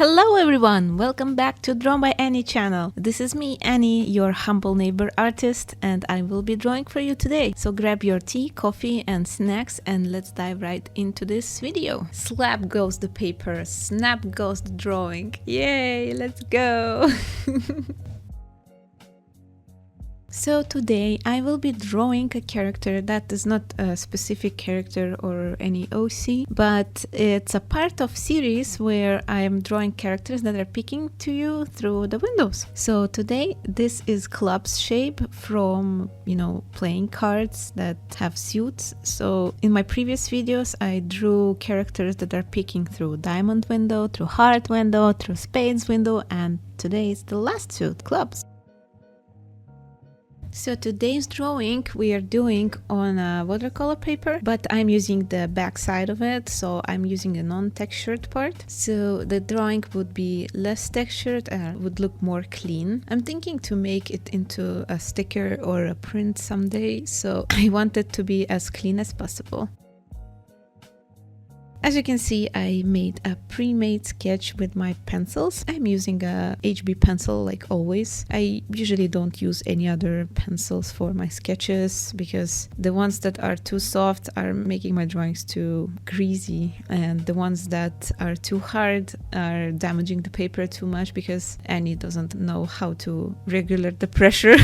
Hello everyone, welcome back to Drawn by Annie channel. This is me, Annie, your humble neighbor artist, and I will be drawing for you today. So grab your tea, coffee and snacks and let's dive right into this video. Slap goes the paper, snap goes the drawing. Yay, let's go! So today I will be drawing a character that is not a specific character or any OC, but it's a part of series where I am drawing characters that are peeking to you through the windows. So today this is Club's shape from, playing cards that have suits. So in my previous videos I drew characters that are peeking through diamond window, through heart window, through spades window, and today is the last suit, clubs. So today's drawing we are doing on a watercolor paper, but I'm using the back side of it, so I'm using a non-textured part. So the drawing would be less textured and would look more clean. I'm thinking to make it into a sticker or a print someday, so I want it to be as clean as possible. As you can see, I made a pre-made sketch with my pencils. I'm using a HB pencil like always. I usually don't use any other pencils for my sketches because the ones that are too soft are making my drawings too greasy, and the ones that are too hard are damaging the paper too much because Annie doesn't know how to regulate the pressure.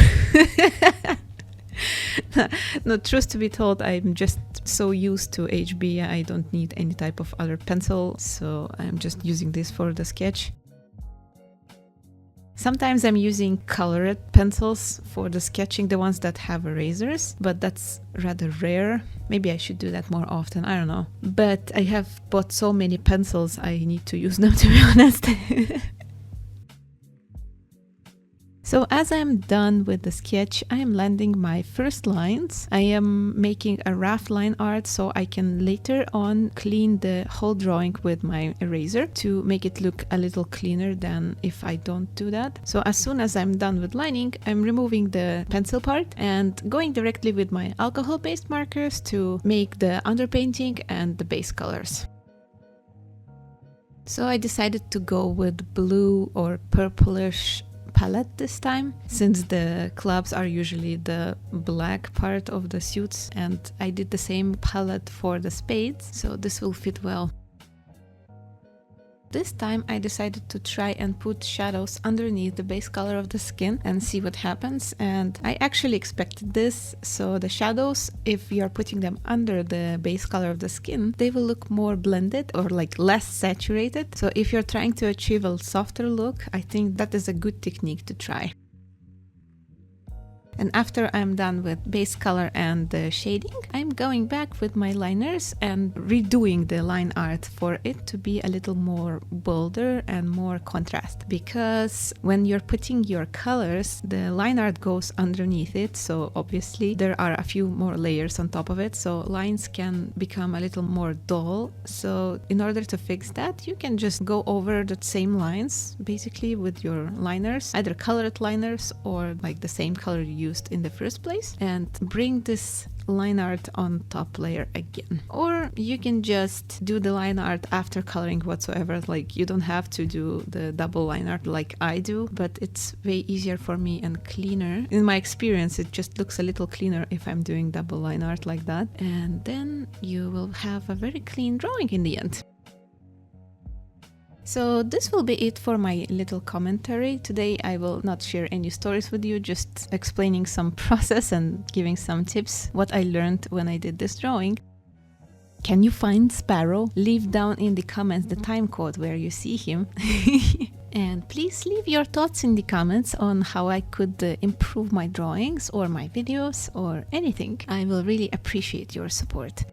No, truth to be told, I'm just so used to HB, I don't need any type of other pencil, so I'm just using this for the sketch. Sometimes I'm using colored pencils for the sketching, the ones that have erasers, but that's rather rare. Maybe I should do that more often, I don't know. But I have bought so many pencils, I need to use them, to be honest. So as I'm done with the sketch, I am landing my first lines. I am making a rough line art so I can later on clean the whole drawing with my eraser to make it look a little cleaner than if I don't do that. So as soon as I'm done with lining, I'm removing the pencil part and going directly with my alcohol-based markers to make the underpainting and the base colors. So I decided to go with blue or purplish palette this time, since the clubs are usually the black part of the suits, and I did the same palette for the spades, so this will fit well. This time I decided to try and put shadows underneath the base color of the skin and see what happens, and I actually expected this. So the shadows, if you're putting them under the base color of the skin, they will look more blended or like less saturated. So if you're trying to achieve a softer look, I think that is a good technique to try. And after I'm done with base color and the shading, I'm going back with my liners and redoing the line art for it to be a little more bolder and more contrast. Because when you're putting your colors, the line art goes underneath it, so obviously there are a few more layers on top of it, so lines can become a little more dull. So in order to fix that, you can just go over the same lines basically with your liners, either colored liners or like the same color you used in the first place, and bring this line art on top layer again. Or you can just do the line art after coloring whatsoever, like you don't have to do the double line art like I do, but it's way easier for me and cleaner. In my experience, it just looks a little cleaner if I'm doing double line art like that, and then you will have a very clean drawing in the end. So this will be it for my little commentary. Today I will not share any stories with you, just explaining some process and giving some tips, what I learned when I did this drawing. Can you find Sparrow? Leave down in the comments the time code where you see him. And please leave your thoughts in the comments on how I could improve my drawings or my videos or anything. I will really appreciate your support.